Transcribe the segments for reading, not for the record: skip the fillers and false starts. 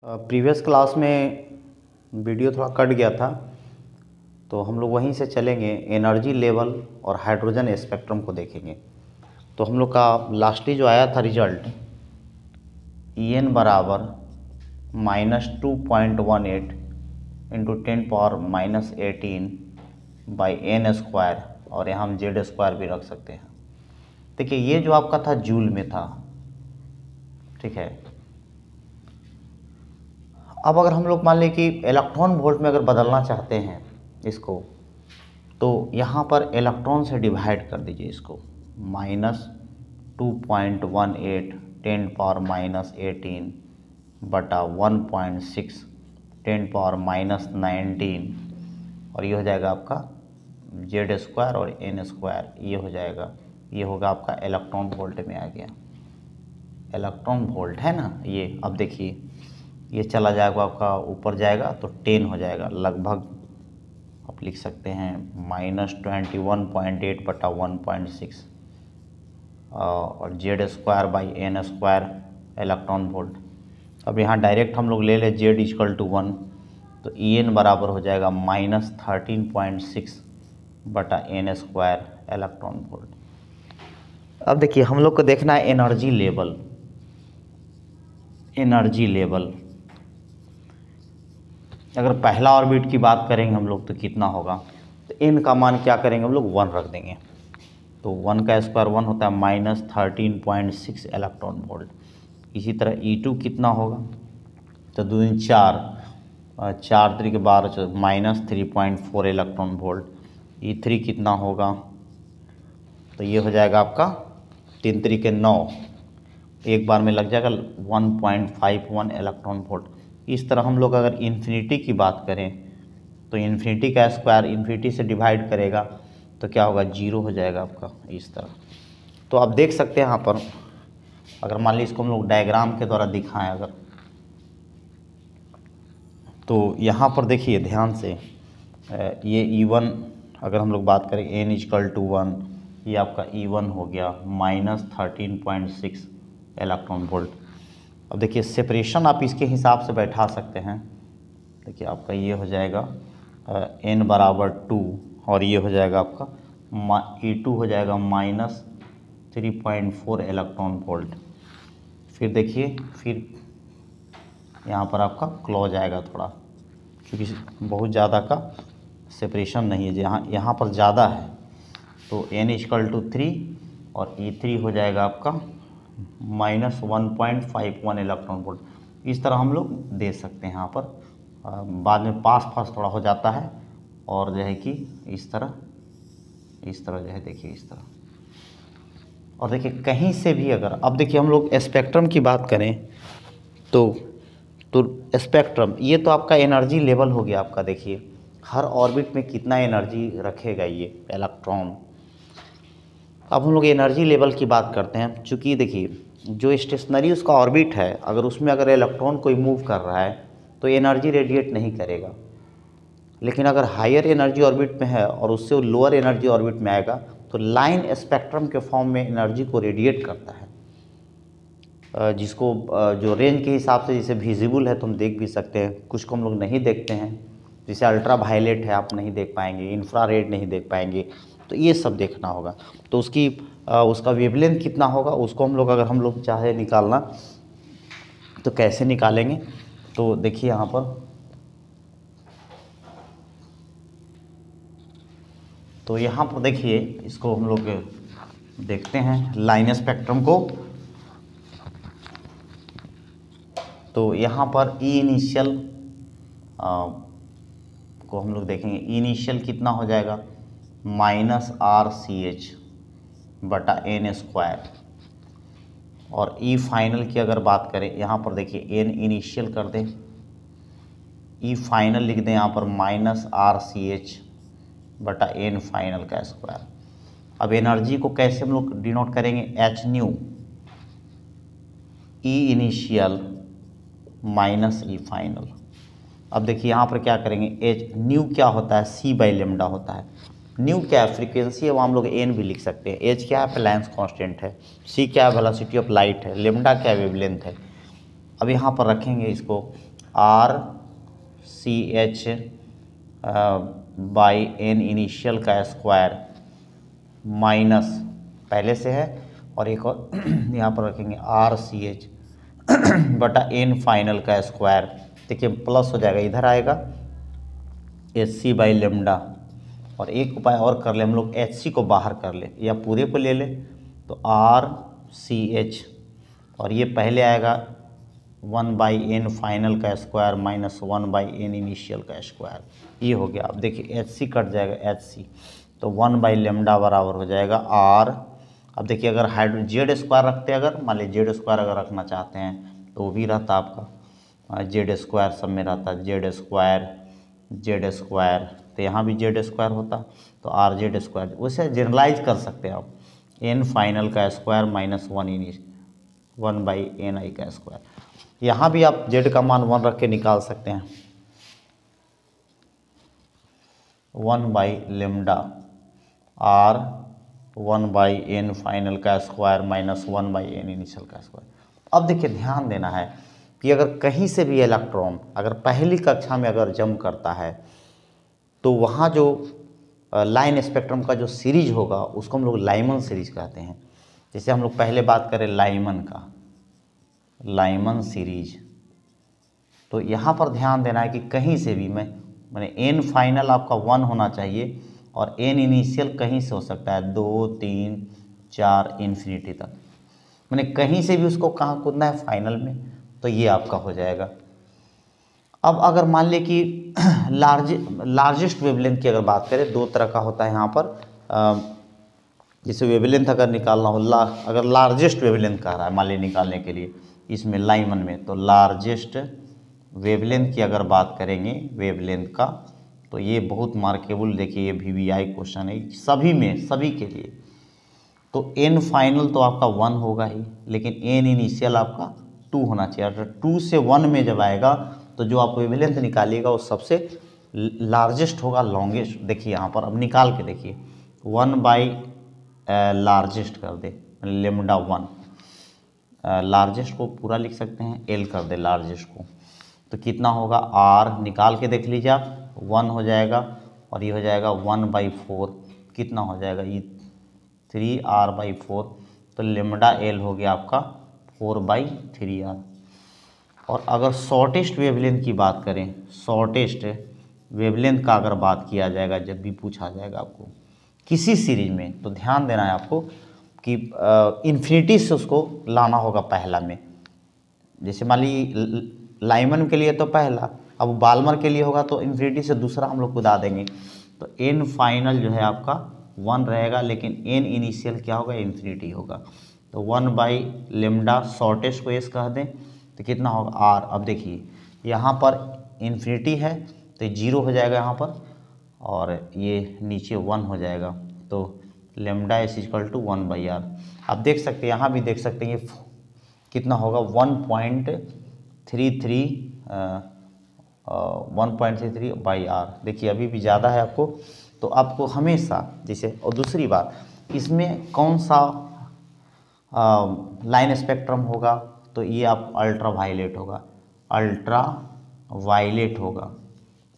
Previous class में video थोड़ा cut गया था, तो हम लोग वहीं से चलेंगे। एनर्जी लेवल और हाइड्रोजन स्पेक्ट्रम को देखेंगे। तो हम लोग का लास्टली जो आया था रिजल्ट, En बराबर -2.18 इंटू 10⁻−18 बाई n स्क्वायर, और यहाँ हम जेड स्क्वायर भी रख सकते हैं। देखिए ये जो आपका था जूल में था, ठीक है। अब अगर हम लोग मान लें कि इलेक्ट्रॉन वोल्ट में अगर बदलना चाहते हैं इसको, तो यहाँ पर इलेक्ट्रॉन से डिवाइड कर दीजिए इसको। -2.18 10⁻−18 बटा 1.6 10⁻−19, और ये हो जाएगा आपका जेड स्क्वायर और एन स्क्वायर, ये हो जाएगा, ये होगा आपका इलेक्ट्रॉन वोल्ट में आ गया। इलेक्ट्रॉन वोल्ट है ना ये। अब देखिए ये चला जाएगा आपका, ऊपर जाएगा तो 10 हो जाएगा, लगभग आप लिख सकते हैं -21.8 बटा 1.6 और Z square by n square electron volt. अब यहाँ डायरेक्ट हम लोग ले लें जेड इक्वल टू 1, तो En बराबर हो जाएगा -13.6 बटा एन स्क्वायर इलेक्ट्रॉन वोल्ट। अब देखिए हम लोग को देखना है एनर्जी लेवल। एनर्जी लेवल अगर पहला ऑर्बिट की बात करेंगे हम लोग तो कितना होगा, तो n का मान क्या करेंगे हम लोग 1 रख देंगे। तो 1 का स्क्वायर 1 होता है -13.6 इलेक्ट्रॉन वोल्ट। इसी तरह E2 कितना होगा, तो 2 दूनी 4, 4 3 के 12 -3.4 इलेक्ट्रॉन वोल्ट। E3 कितना होगा, तो ये हो जाएगा आपका 3 3 के 9, एक बार में लग जाएगा 1.51 इलेक्ट्रॉन वोल्ट। इस तरह हम लोग अगर इन्फिनिटी की बात करें, तो इन्फिनिटी का स्क्वायर इन्फिनिटी से डिवाइड करेगा तो क्या होगा, 0 हो जाएगा आपका इस तरह। तो आप देख सकते हैं यहाँ पर, अगर मान लीजिए इसको हम लोग डायग्राम के द्वारा दिखाएं अगर, तो यहाँ पर देखिए ध्यान से, ये E1 अगर हम लोग बात करें n इक्वल टू 1, ये आपका E1 हो गया -13.6 इलेक्ट्रॉन वोल्ट। अब देखिए सेपरेशन आप इसके हिसाब से बैठा सकते हैं। देखिए आपका ये हो जाएगा n बराबर 2, और ये हो जाएगा आपका E2 हो जाएगा -3.4 इलेक्ट्रॉन वोल्ट। फिर देखिए फिर यहाँ पर आपका क्लोज आएगा थोड़ा, क्योंकि बहुत ज़्यादा का सेपरेशन नहीं है, यहाँ पर ज़्यादा है। तो n इक्वल टू 3 और E3 हो जाएगा आपका -1.51 इलेक्ट्रॉन वोल्ट। इस तरह हम लोग दे सकते हैं यहाँ पर। बाद में पास थोड़ा हो जाता है, और जो है कि इस तरह जो है देखिए इस तरह। और देखिए कहीं से भी अगर, अब देखिए हम लोग स्पेक्ट्रम की बात करें तो स्पेक्ट्रम ये तो आपका एनर्जी लेवल हो गया आपका। देखिए हर ऑर्बिट में कितना एनर्जी रखेगा ये इलेक्ट्रॉन। अब हम लोग एनर्जी लेवल की बात करते हैं। चूँकि देखिए जो स्टेशनरी उसका ऑर्बिट है, अगर उसमें अगर इलेक्ट्रॉन कोई मूव कर रहा है तो एनर्जी रेडिएट नहीं करेगा। लेकिन अगर हायर एनर्जी ऑर्बिट में है और उससे वो लोअर एनर्जी ऑर्बिट में आएगा, तो लाइन स्पेक्ट्रम के फॉर्म में एनर्जी को रेडिएट करता है, जिसको जो रेंज के हिसाब से जैसे विजिबल है तो हम देख भी सकते हैं, कुछ को हम लोग नहीं देखते हैं, जैसे अल्ट्रा वायलेट है आप नहीं देख पाएंगे, इंफ्रारेड नहीं देख पाएंगे, तो ये सब देखना होगा। तो उसका वेवलेंथ कितना होगा, उसको हम लोग अगर हम लोग चाहे निकालना तो कैसे निकालेंगे। तो देखिए यहाँ पर, तो यहाँ पर देखिए इसको हम लोग देखते हैं लाइन स्पेक्ट्रम को। तो यहाँ पर ई इनिशियल को हम लोग देखेंगे। इनिशियल कितना हो जाएगा, -RCH बटा n स्क्वायर, और ई फाइनल की अगर बात करें, यहाँ पर देखिए n इनिशियल कर दें, ई फाइनल लिख दें यहाँ पर -RCH बटा n फाइनल का स्क्वायर। अब एनर्जी को कैसे हम लोग डिनोट करेंगे, h nu, E initial minus E final. अब देखिए यहाँ पर क्या करेंगे, एच न्यू क्या होता है, c/λ होता है। न्यू क्या है, फ्रीक्वेंसी है, वो हम लोग n भी लिख सकते हैं। एच क्या है, प्लैंक्स कांस्टेंट है। c क्या है, वेलोसिटी ऑफ लाइट है। λ क्या है, वेवलेंथ है। अब यहाँ पर रखेंगे इसको, R C H by n initial का स्क्वायर माइनस पहले से है, और एक और यहाँ पर रखेंगे आर सी एच बटा एन फाइनल का स्क्वायर। देखिए प्लस हो जाएगा, इधर आएगा एच सी बाई लेमडा। और एक उपाय और कर ले हम लोग, एच सी को बाहर कर ले या पूरे को ले ले, तो आर सी एच और ये पहले आएगा 1/n फाइनल का स्क्वायर माइनस 1/n इनिशियल का स्क्वायर, ये हो गया। अब देखिए एच सी कट जाएगा, एच सी तो 1 लेमडा बराबर हो जाएगा आर। अब देखिए अगर हाइड्रो जेड स्क्वायर रखते हैं, अगर मान लीजिए जेड स्क्वायर अगर रखना चाहते हैं तो वो भी रहता आपका जेड स्क्वायर, सब में रहता जेड स्क्वायर, तो यहाँ भी जेड स्क्वायर होता तो आर जेड स्क्वायर। उसे जनरलाइज कर सकते हैं आप, एन फाइनल का स्क्वायर माइनस 1/n आई का स्क्वायर। यहाँ भी आप जेड का मान 1 रख के निकाल सकते हैं, 1 लेमडा आर 1/n फाइनल का स्क्वायर माइनस 1/n इनिशियल का स्क्वायर। अब देखिए ध्यान देना है कि अगर कहीं से भी इलेक्ट्रॉन अगर पहली कक्षा में अगर जंप करता है तो वहाँ जो लाइन स्पेक्ट्रम का जो सीरीज होगा उसको हम लोग लाइमन सीरीज कहते हैं। जैसे हम लोग पहले बात करें लाइमन का, लाइमन सीरीज, तो यहाँ पर ध्यान देना है कि कहीं से भी मैंने एन फाइनल आपका 1 होना चाहिए और एन इनिशियल कहीं से हो सकता है 2, 3, 4 इन्फिनिटी तक, मैंने कहीं से भी उसको कहाँ कूदना है फाइनल में, तो ये आपका हो जाएगा। अब अगर मान लें कि लार्जेस्ट वेवलेंथ की अगर बात करें, दो तरह का होता है यहाँ पर, जैसे वेवलेंथ अगर निकालना हो, अगर लार्जेस्ट वेवलेंथ कह रहा है मान लीजिए निकालने के लिए इसमें लाइमन में, तो लार्जेस्ट वेवलेंथ की अगर बात करेंगे वेवलेंथ का, तो ये बहुत मार्केबल, देखिए ये VVI क्वेश्चन है सभी में, सभी के लिए। तो एन फाइनल तो आपका 1 होगा ही, लेकिन एन इनिशियल आपका 2 होना चाहिए। अगर 2 से 1 में जब आएगा तो जो आप वेवलेंथ निकालिएगा वो सबसे लार्जेस्ट होगा, लॉन्गेस्ट। देखिए यहाँ पर अब निकाल के देखिए, 1 लार्जेस्ट कर दे लेमडा 1, लार्जेस्ट को पूरा लिख सकते हैं, एल कर दे लार्जेस्ट को, तो कितना होगा आर, निकाल के देख लीजिए आप, 1 हो जाएगा और ये हो जाएगा 1/4, कितना हो जाएगा ये 3r/4, तो लेमडा एल हो गया आपका 4/3r। और अगर शॉर्टेस्ट वेवलेंथ की बात करें, शॉर्टेस्ट वेवलेंथ का अगर बात किया जाएगा, जब भी पूछा जाएगा आपको किसी सीरीज में, तो ध्यान देना है आपको कि इन्फिनिटी से उसको लाना होगा पहला में। जैसे मान लीजिए लाइमन के लिए तो पहला, अब बाल्मर के लिए होगा तो इन्फिनिटी से दूसरा हम लोग कुदा देंगे, तो एन फाइनल जो है आपका 1 रहेगा, लेकिन एन इनिशियल क्या होगा, इन्फिनिटी होगा। तो 1 लेमडा शॉर्टेस्ट को एस कह दें तो कितना होगा आर। अब देखिए यहाँ पर इन्फिनिटी है तो 0 हो जाएगा यहाँ पर, और ये नीचे 1 हो जाएगा, तो lambda S equal to 1/r। आप देख सकते हैं, यहाँ भी देख सकते हैं ये कितना होगा 1.33/r। देखिए अभी भी ज़्यादा है आपको, तो आपको हमेशा जैसे, और दूसरी बात इसमें कौन सा लाइन स्पेक्ट्रम होगा, तो ये आप अल्ट्रा वायलेट होगा।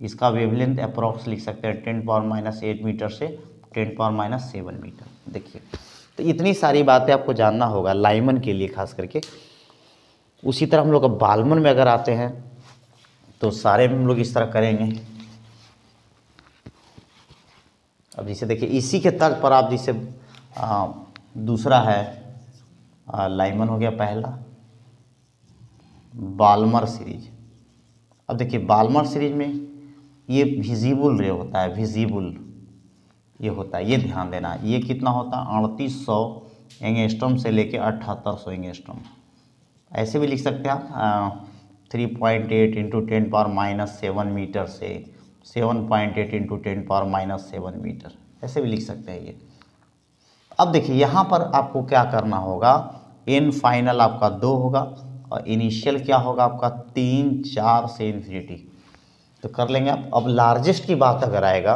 इसका वेवलेंथ अप्रॉक्स लिख सकते हैं 10⁻⁸ मीटर से 10⁻⁷ मीटर। देखिए तो इतनी सारी बातें आपको जानना होगा लाइमन के लिए खास करके। उसी तरह हम लोग अब बाल्मर में अगर आते हैं तो सारे में हम लोग इस तरह करेंगे। अब जैसे देखिए इसी के तर्ज पर आप जैसे दूसरा है लाइमन हो गया पहला, बाल्मर सीरीज। अब देखिए बाल्मर सीरीज में ये विजिबल रे होता है, विजिबल ये होता है, ये ध्यान देना है। ये कितना होता है 3800 एंगस्ट्रॉम से लेके 7800 एंगस्ट्रॉम, ऐसे भी लिख सकते हैं आप 3.8 × 10⁻⁷ मीटर से 7.8 × 10⁻⁷ मीटर, ऐसे भी लिख सकते हैं ये। अब देखिए यहाँ पर आपको क्या करना होगा, एन फाइनल आपका 2 होगा और इनिशियल क्या होगा आपका 3, 4 से इन्फिनिटी, तो कर लेंगे आप। अब लार्जेस्ट की बात अगर आएगा,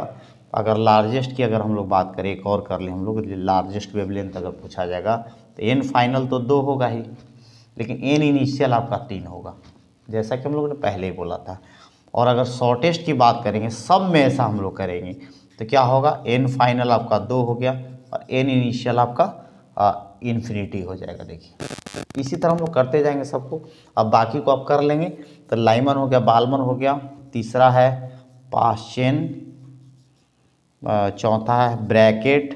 अगर लार्जेस्ट की अगर हम लोग बात करें, एक और कर लें हम लोग, लार्जेस्ट वेवलेंथ अगर पूछा जाएगा तो एन फाइनल तो 2 होगा ही, लेकिन एन इनिशियल आपका 3 होगा। जैसा कि हम लोग ने पहले ही बोला था। और अगर शॉर्टेस्ट की बात करेंगे, सब में ऐसा हम लोग करेंगे, तो क्या होगा, n फाइनल आपका 2 हो गया और n इनिशियल आपका इन्फिनिटी हो जाएगा। देखिए इसी तरह हम लोग करते जाएंगे सबको। अब बाकी को आप कर लेंगे। तो लाइमन हो गया, बालमन हो गया, तीसरा है पास चेन, चौथा है ब्रैकेट,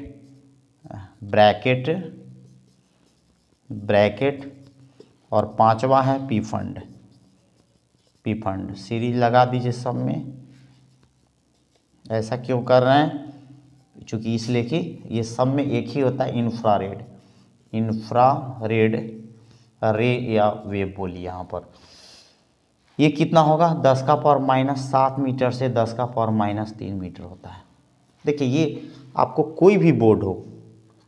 ब्रैकेट ब्रैकेट और पांचवा है P fund. P fund series लगा दीजिए सब में। ऐसा क्यों कर रहे हैं, चूँकि इसलिए कि ये सब में एक ही होता है, इंफ्रारेड। इंफ्रारेड रे या वेव बोली यहाँ पर। ये कितना होगा, 10 का पावर माइनस 7 मीटर से 10 का पावर माइनस 3 मीटर होता है। देखिए ये आपको कोई भी बोर्ड हो,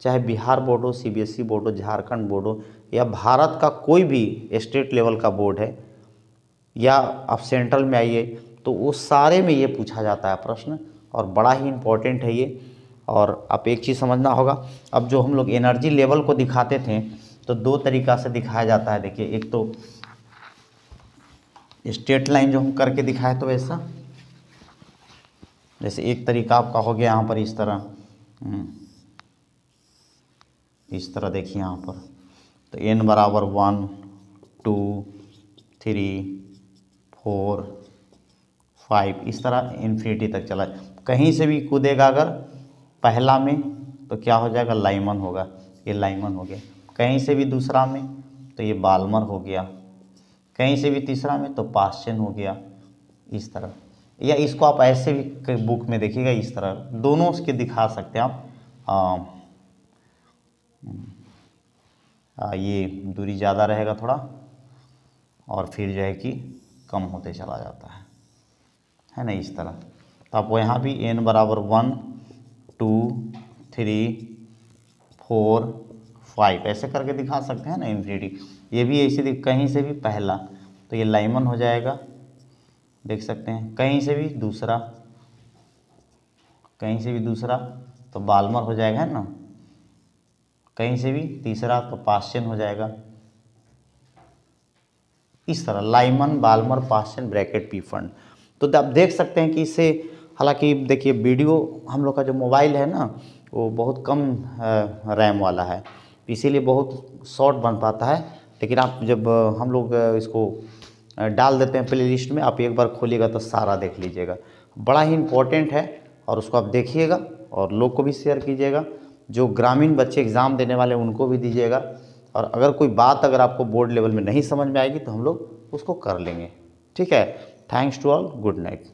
चाहे बिहार बोर्ड हो, सीबीएसई बोर्ड हो, झारखंड बोर्ड हो, या भारत का कोई भी स्टेट लेवल का बोर्ड है, या आप सेंट्रल में आइए, तो वो सारे में ये पूछा जाता है प्रश्न, और बड़ा ही इम्पोर्टेंट है ये। और आप एक चीज़ समझना होगा, अब जो हम लोग एनर्जी लेवल को दिखाते थे, तो 2 तरीक़ा से दिखाया जाता है। देखिए एक तो स्ट्रेट लाइन जो हम करके दिखाए, तो ऐसा, जैसे एक तरीका आपका हो गया यहाँ पर इस तरह, इस तरह देखिए यहाँ पर, तो n बराबर 1 2 3 4 5 इस तरह इन्फिनिटी तक चला। कहीं से भी कूदेगा अगर पहला में, तो क्या हो जाएगा, लाइमन होगा, ये लाइमन हो गया। कहीं से भी दूसरा में, तो ये बालमर हो गया। कहीं से भी तीसरा में, तो पास्चन हो गया, इस तरह। या इसको आप ऐसे भी बुक में देखिएगा, इस तरह दोनों उसके दिखा सकते हैं आप। ये दूरी ज़्यादा रहेगा थोड़ा, और फिर जो है कि कम होते चला जाता है ना, इस तरह। तो आप यहाँ भी n बराबर 1 2 3 4 5 ऐसे करके दिखा सकते हैं ना, इन्फिनिटी। ये भी ऐसे कहीं से भी पहला, तो ये लाइमन हो जाएगा, देख सकते हैं। कहीं से भी दूसरा, कहीं से भी दूसरा, तो बालमर हो जाएगा, है ना। कहीं से भी तीसरा, तो पास्चन हो जाएगा। इस तरह Lyman, Balmer, Paschen, bracket, P fund. तो आप देख सकते हैं कि इससे, हालांकि देखिए वीडियो हम लोग का जो मोबाइल है ना, वो बहुत कम रैम वाला है, इसीलिए बहुत शॉर्ट बन पाता है। लेकिन आप जब हम लोग इसको डाल देते हैं प्ले लिस्ट में, आप एक बार खोलिएगा तो सारा देख लीजिएगा। बड़ा ही इम्पोर्टेंट है, और उसको आप देखिएगा और लोग को भी शेयर कीजिएगा। जो ग्रामीण बच्चे एग्ज़ाम देने वाले हैं उनको भी दीजिएगा। और अगर कोई बात अगर आपको बोर्ड लेवल में नहीं समझ में आएगी, तो हम लोग उसको कर लेंगे। ठीक है, thanks to all, good night.